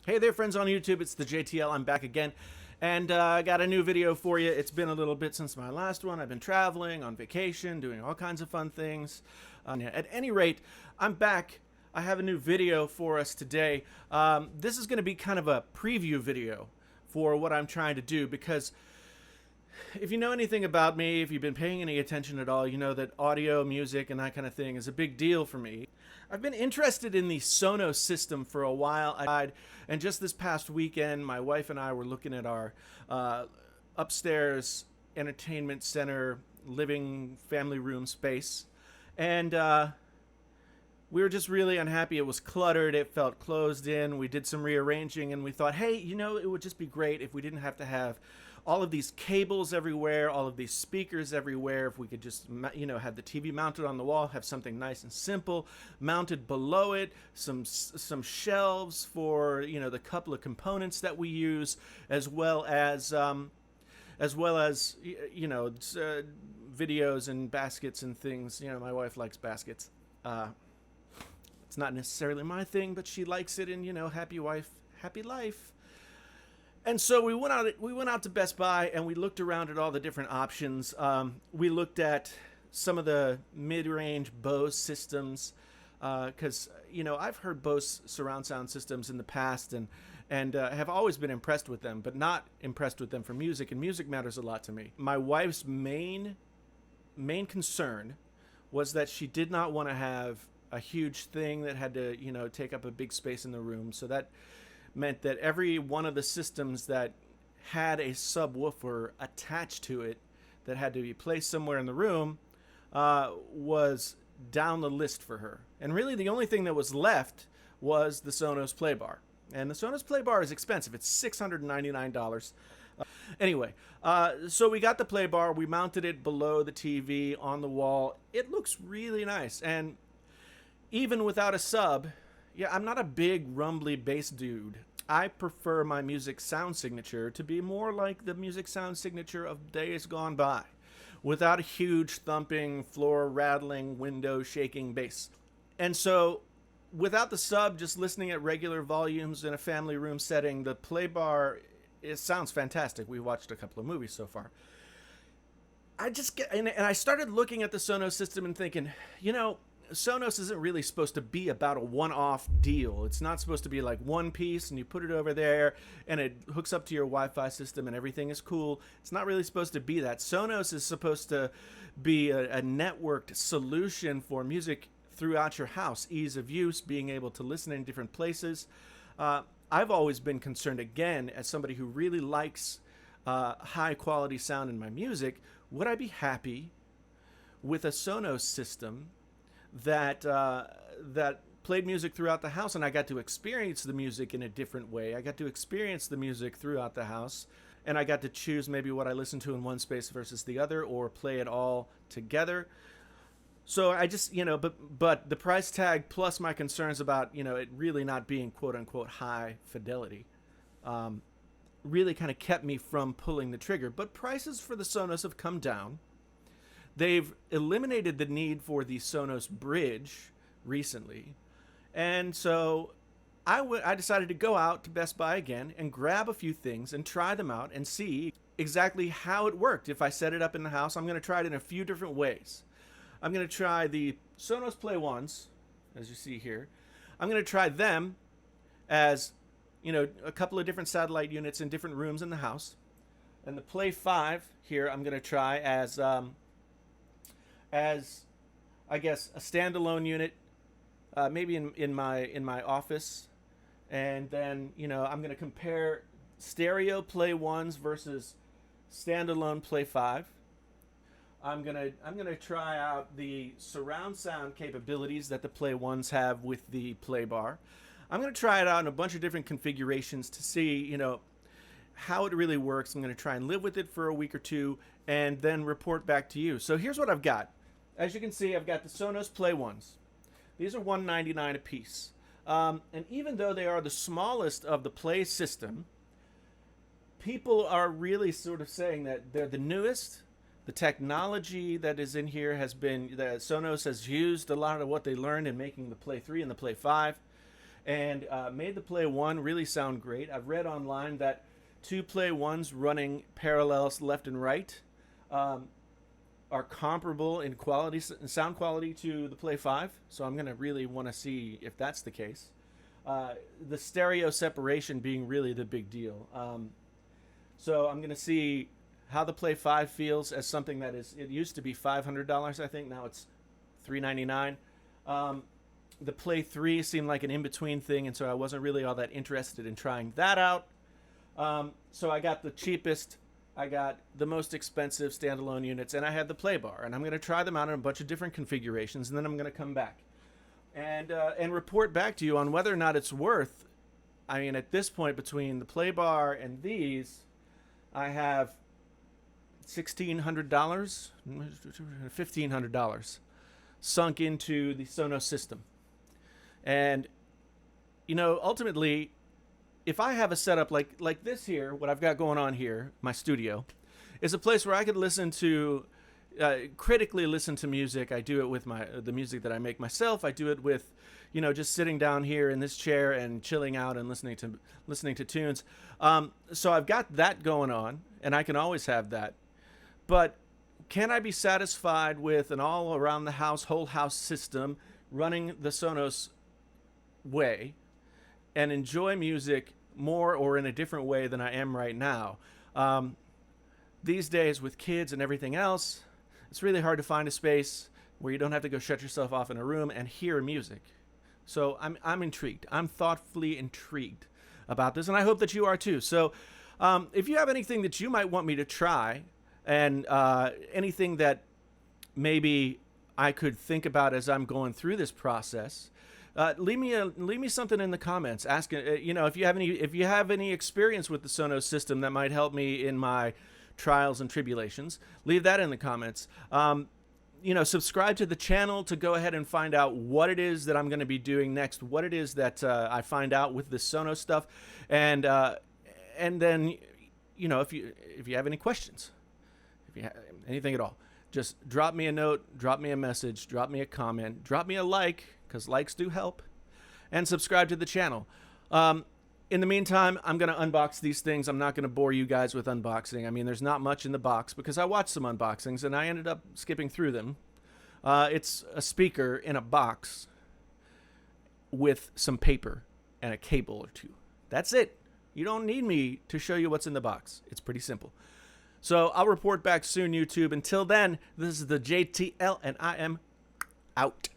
Hey there, friends on YouTube. It's the JTL. I'm back again, and I got a new video for you. It's been a little bit since my last one. I've been traveling, on vacation, doing all kinds of fun things. Yeah, at any rate, I'm back. I have a new video for us today. This is going to be kind of a preview video for what I'm trying to do because if you know anything about me, if you've been paying any attention at all, you know that audio, music, and that kind of thing is a big deal for me. I've been interested in the Sonos system for a while, and just this past weekend, my wife and I were looking at our upstairs entertainment center, living family room space, and we were just really unhappy. It was cluttered. It felt closed in. We did some rearranging, and we thought, hey, you know, it would just be great if we didn't have to have all of these cables everywhere, all of these speakers everywhere. If we could just, you know, have the TV mounted on the wall, have something nice and simple mounted below it, some shelves for, you know, the couple of components that we use, as well as you know, videos and baskets and things. You know, my wife likes baskets. It's not necessarily my thing, but she likes it, and you know, happy wife, happy life. And so we went out to Best Buy and we looked around at all the different options. We looked at some of the mid-range Bose systems because you know, I've heard Bose surround sound systems in the past and have always been impressed with them, but not impressed with them for music. And music matters a lot to me. My wife's main concern was that she did not want to have a huge thing that had to, you know, take up a big space in the room. So that meant that every one of the systems that had a subwoofer attached to it that had to be placed somewhere in the room was down the list for her. And really the only thing that was left was the Sonos Playbar. And the Sonos Playbar is expensive. It's $699. Anyway, so we got the Playbar. We mounted it below the TV on the wall. It looks really nice. And even without a sub, yeah, I'm not a big rumbly bass dude. I prefer my music sound signature to be more like the music sound signature of days gone by, without a huge thumping, floor rattling, window shaking bass. And so, without the sub, just listening at regular volumes in a family room setting, the Playbar, it sounds fantastic. We watched a couple of movies so far. I just get, and I started looking at the Sonos system and thinking, you know, Sonos isn't really supposed to be about a one-off deal. It's not supposed to be like one piece and you put it over there and it hooks up to your Wi-Fi system and everything is cool. It's not really supposed to be that. Sonos is supposed to be a networked solution for music throughout your house. Ease of use, being able to listen in different places. I've always been concerned, again, as somebody who really likes high-quality sound in my music, would I be happy with a Sonos system that played music throughout the house, and I got to experience the music in a different way. I got to experience the music throughout the house, and I got to choose maybe what I listen to in one space versus the other, or play it all together. So I just, you know, but the price tag plus my concerns about, you know, it really not being quote unquote high fidelity really kind of kept me from pulling the trigger. But prices for the Sonos have come down. They've eliminated the need for the Sonos Bridge recently. And so I decided to go out to Best Buy again and grab a few things and try them out and see exactly how it worked. If I set it up in the house, I'm going to try it in a few different ways. I'm going to try the Sonos Play 1s, as you see here. I'm going to try them as, you know, a couple of different satellite units in different rooms in the house. And the Play 5 here I'm going to try as I guess a standalone unit, maybe in my office, and then, you know, I'm going to compare stereo Play 1s versus standalone Play 5. I'm gonna try out the surround sound capabilities that the Play 1s have with the Playbar. I'm gonna try it out in a bunch of different configurations to see, you know, how it really works. I'm gonna try and live with it for a week or two, and then report back to you. So here's what I've got. As you can see, I've got the Sonos Play 1s. These are $199 a piece. And even though they are the smallest of the Play system, people are really sort of saying that they're the newest. The technology that is in here has been, that Sonos has used a lot of what they learned in making the Play 3 and the Play 5. and made the Play 1 really sound great. I've read online that two Play 1s running parallels left and right are comparable in quality, sound quality, to the Play 5. So I'm going to really want to see if that's the case. The stereo separation being really the big deal. So I'm going to see how the Play 5 feels as something that is, it used to be $500, I think. Now it's $399. The Play 3 seemed like an in-between thing, and so I wasn't really all that interested in trying that out. So I got the cheapest, I got the most expensive standalone units, and I had the Playbar, and I'm going to try them out in a bunch of different configurations, and then I'm going to come back and report back to you on whether or not it's worth. I mean, at this point, between the Playbar and these, I have $1,600, $1,500 sunk into the Sonos system. And, you know, ultimately, if I have a setup like this here, what I've got going on here, my studio, is a place where I could listen to, critically listen to music. I do it with the music that I make myself. I do it with, you know, just sitting down here in this chair and chilling out and listening to tunes. So I've got that going on, and I can always have that. But can I be satisfied with an all around the house, whole house system running the Sonos way and enjoy music more or in a different way than I am right now? These days, with kids and everything else, it's really hard to find a space where you don't have to go shut yourself off in a room and hear music. So I'm intrigued. I'm thoughtfully intrigued about this, and I hope that you are too. So if you have anything that you might want me to try, and anything that maybe I could think about as I'm going through this process, leave me something in the comments. Ask, you know, if you have any experience with the Sonos system that might help me in my trials and tribulations. Leave that in the comments. You know, subscribe to the channel to go ahead and find out what it is that I'm going to be doing next, what it is that I find out with this Sonos stuff, and then, you know, if you have any questions, if you have anything at all, just drop me a note, drop me a message, drop me a comment, drop me a like, because likes do help, and subscribe to the channel. In the meantime, I'm going to unbox these things. I'm not going to bore you guys with unboxing. I mean, there's not much in the box because I watched some unboxings and I ended up skipping through them. It's a speaker in a box with some paper and a cable or two. That's it. You don't need me to show you what's in the box. It's pretty simple. So I'll report back soon, YouTube. Until then, this is the JTL, and I am out.